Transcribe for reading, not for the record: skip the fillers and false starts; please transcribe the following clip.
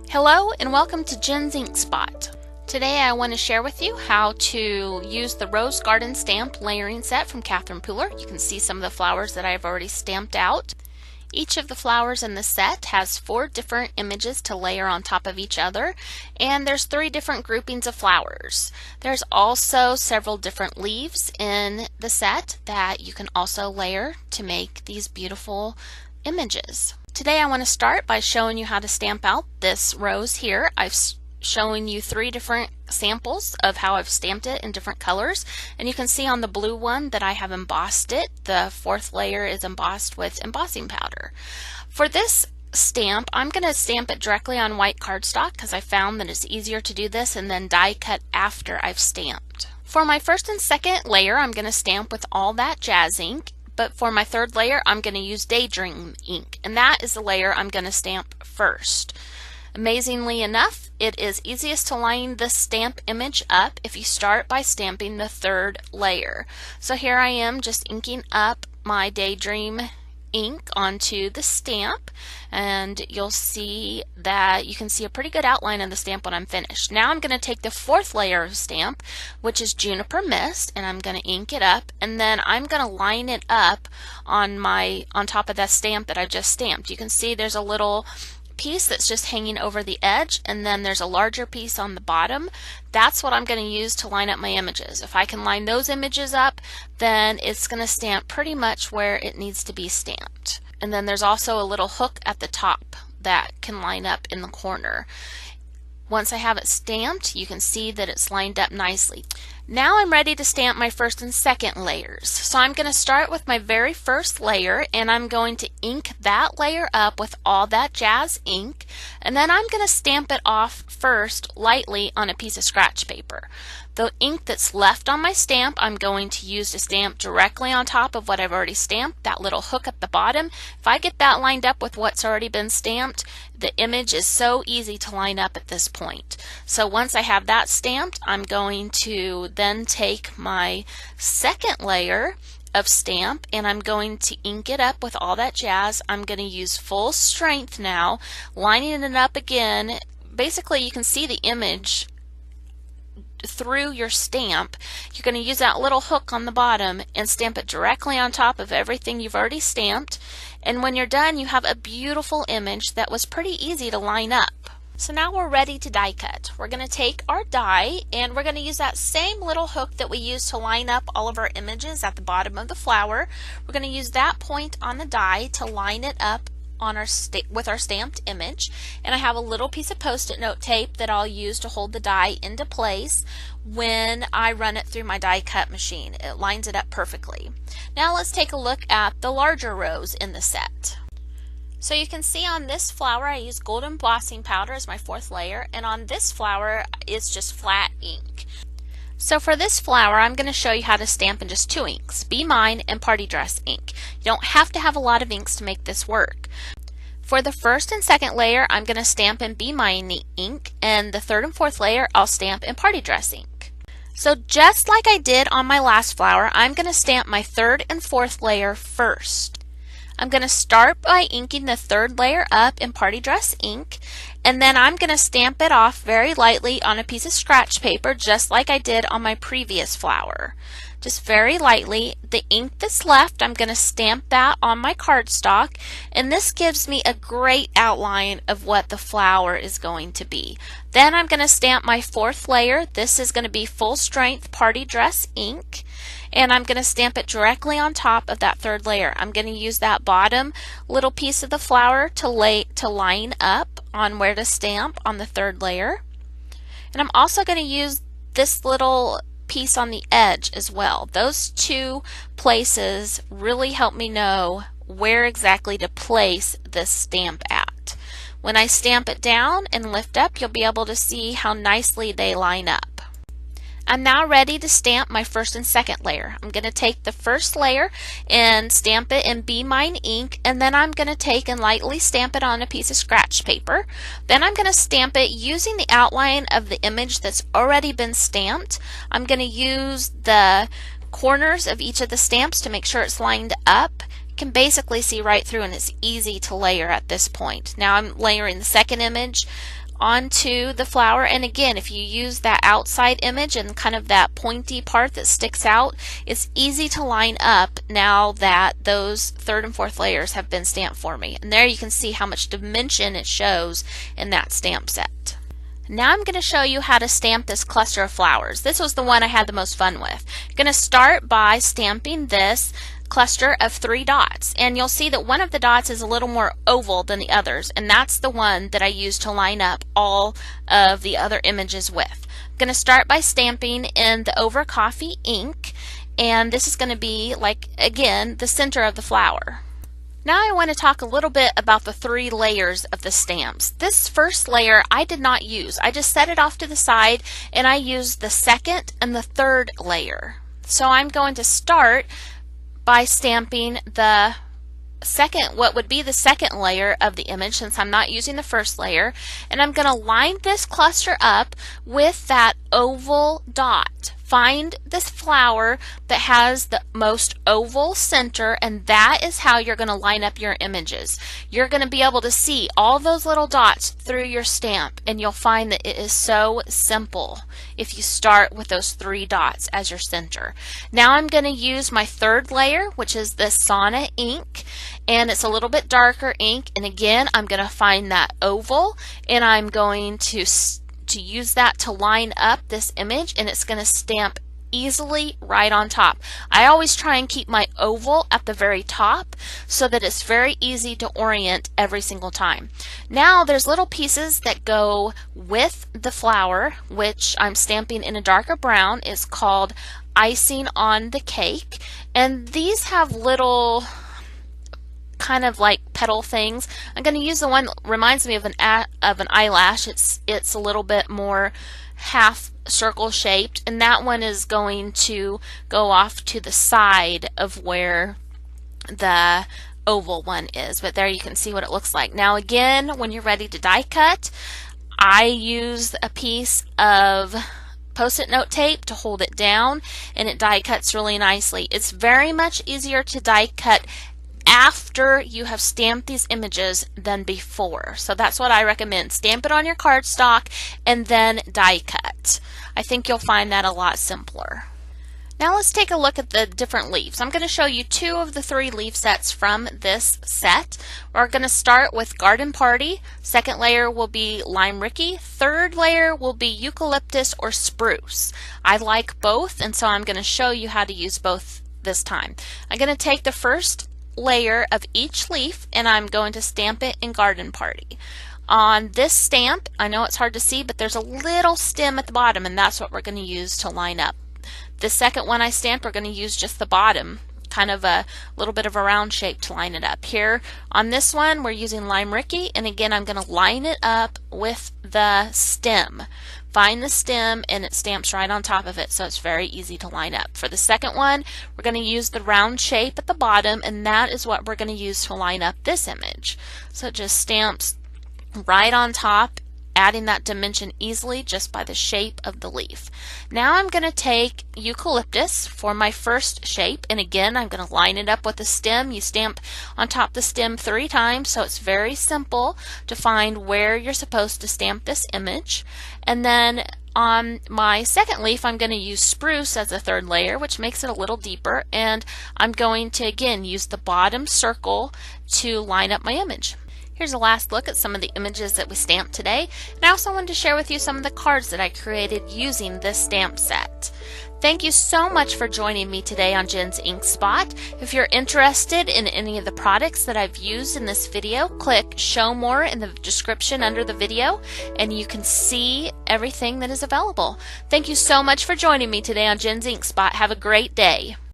Hello and welcome to Jen's Ink Spot. Today I want to share with you how to use the Rose Garden Stamp layering set from Catherine Pooler. You can see some of the flowers that I've already stamped out. Each of the flowers in the set has 4 different images to layer on top of each other, and there's 3 different groupings of flowers. There's also several different leaves in the set that you can also layer to make these beautiful images. Today I want to start by showing you how to stamp out this rose here. I've shown you 3 different samples of how I've stamped it in different colors, and you can see on the blue one that I have embossed it. The 4th layer is embossed with embossing powder. For this stamp, I'm going to stamp it directly on white cardstock because I found that it's easier to do this and then die cut after I've stamped. For my 1st and 2nd layer, I'm going to stamp with All That Jazz ink. But for my 3rd layer, I'm going to use Daydream ink, and that is the layer I'm going to stamp first. Amazingly enough, it is easiest to line the stamp image up if you start by stamping the 3rd layer. So here I am just inking up my Daydream ink onto the stamp, and you'll see that you can see a pretty good outline of the stamp when I'm finished. Now I'm going to take the 4th layer of stamp, which is Juniper Mist, and I'm going to ink it up, and then I'm going to line it up on top of that stamp that I just stamped. You can see there's a little piece that's just hanging over the edge, and then there's a larger piece on the bottom. That's what I'm going to use to line up my images. If I can line those images up, then it's going to stamp pretty much where it needs to be stamped. And then there's also a little hook at the top that can line up in the corner. Once I have it stamped, you can see that it's lined up nicely. Now I'm ready to stamp my 1st and 2nd layers. So I'm going to start with my very 1st layer, and I'm going to ink that layer up with All That Jazz ink, and then I'm going to stamp it off first lightly on a piece of scratch paper. The ink that's left on my stamp I'm going to use to stamp directly on top of what I've already stamped, that little hook at the bottom. If I get that lined up with what's already been stamped, the image is so easy to line up at this point. So once I have that stamped, I'm going to then take my 2nd layer of stamp, and I'm going to ink it up with All That Jazz. I'm going to use full strength now, lining it up again. Basically, you can see the image through your stamp. You're going to use that little hook on the bottom and stamp it directly on top of everything you've already stamped, and when you're done, you have a beautiful image that was pretty easy to line up. So now we're ready to die cut. We're going to take our die, and we're going to use that same little hook that we used to line up all of our images at the bottom of the flower. We're going to use that point on the die to line it up on with our stamped image, and I have a little piece of post-it note tape that I'll use to hold the die into place when I run it through my die cut machine. It lines it up perfectly. Now let's take a look at the larger rose in the set. So you can see on this flower I use gold embossing powder as my 4th layer, and on this flower it's just flat ink. So for this flower, I'm going to show you how to stamp in just 2 inks, Be Mine and Party Dress ink. You don't have to have a lot of inks to make this work. For the 1st and 2nd layer, I'm going to stamp in Be Mine ink, and the 3rd and 4th layer, I'll stamp in Party Dress ink. So just like I did on my last flower, I'm going to stamp my 3rd and 4th layer first. I'm going to start by inking the 3rd layer up in Party Dress ink, and then I'm going to stamp it off very lightly on a piece of scratch paper just like I did on my previous flower. Just very lightly. The ink that's left, I'm going to stamp that on my cardstock, and this gives me a great outline of what the flower is going to be. Then I'm going to stamp my 4th layer. This is going to be full strength Party Dress ink, and I'm going to stamp it directly on top of that 3rd layer. I'm going to use that bottom little piece of the flower to line up on where to stamp on the 3rd layer. And I'm also going to use this little piece on the edge as well. Those 2 places really help me know where exactly to place this stamp at. When I stamp it down and lift up, you'll be able to see how nicely they line up. I'm now ready to stamp my 1st and 2nd layer. I'm going to take the 1st layer and stamp it in Be Mine ink, and then I'm going to take and lightly stamp it on a piece of scratch paper. Then I'm going to stamp it using the outline of the image that's already been stamped. I'm going to use the corners of each of the stamps to make sure it's lined up. You can basically see right through, and it's easy to layer at this point. Now I'm layering the second image onto the flower, and again, if you use that outside image and kind of that pointy part that sticks out, it's easy to line up now that those third and fourth layers have been stamped for me. And there you can see how much dimension it shows in that stamp set. Now I'm going to show you how to stamp this cluster of flowers. This was the one I had the most fun with. I'm going to start by stamping this cluster of 3 dots, and you'll see that one of the dots is a little more oval than the others, and that's the one that I use to line up all of the other images with. I'm going to start by stamping in the over coffee ink, and this is going to be, like, again, the center of the flower. Now I want to talk a little bit about the 3 layers of the stamps. This first layer I did not use. I just set it off to the side, and I used the second and the third layer. So I'm going to start by stamping the second, what would be the second layer of the image, since I'm not using the first layer, and I'm going to line this cluster up with that oval dot. Find this flower that has the most oval center, and that is how you're going to line up your images. You're going to be able to see all those little dots through your stamp, and you'll find that it is so simple if you start with those 3 dots as your center. Now I'm going to use my third layer, which is the Sauna ink, and it's a little bit darker ink, and again I'm going to find that oval, and I'm going to use that to line up this image, and it's going to stamp easily right on top. I always try and keep my oval at the very top so that it's very easy to orient every single time. Now there's little pieces that go with the flower, which I'm stamping in a darker brown. It's called Icing on the Cake, and these have little kind of like petal things. I'm going to use the one that reminds me of an eyelash. It's a little bit more half circle shaped, and that one is going to go off to the side of where the oval one is. But there you can see what it looks like. Now again, when you're ready to die cut, I use a piece of Post-it note tape to hold it down, and it die cuts really nicely. It's very much easier to die cut after you have stamped these images than before. So that's what I recommend. Stamp it on your cardstock and then die cut. I think you'll find that a lot simpler. Now let's take a look at the different leaves. I'm going to show you 2 of the 3 leaf sets from this set. We're going to start with Garden Party. Second layer will be Lime Ricky. Third layer will be Eucalyptus or Spruce. I like both, and so I'm going to show you how to use both this time. I'm going to take the first layer of each leaf, and I'm going to stamp it in Garden Party. On this stamp, I know it's hard to see, but there's a little stem at the bottom, and that's what we're going to use to line up. The second one I stamped, we're going to use just the bottom, kind of a little bit of a round shape to line it up. Here on this one, we're using Lime Ricky, and again I'm going to line it up with the stem. Find the stem, and it stamps right on top of it, so it's very easy to line up. For the second one, we're going to use the round shape at the bottom, and that is what we're going to use to line up this image. So it just stamps right on top, adding that dimension easily just by the shape of the leaf. Now I'm going to take Eucalyptus for my first shape, and again I'm going to line it up with the stem. You stamp on top of the stem 3 times, so it's very simple to find where you're supposed to stamp this image. And then on my second leaf, I'm going to use Spruce as a third layer, which makes it a little deeper, and I'm going to again use the bottom circle to line up my image. Here's a last look at some of the images that we stamped today, and I also wanted to share with you some of the cards that I created using this stamp set. Thank you so much for joining me today on Jen's Ink Spot. If you're interested in any of the products that I've used in this video, click Show More in the description under the video, and you can see everything that is available. Thank you so much for joining me today on Jen's Ink Spot. Have a great day.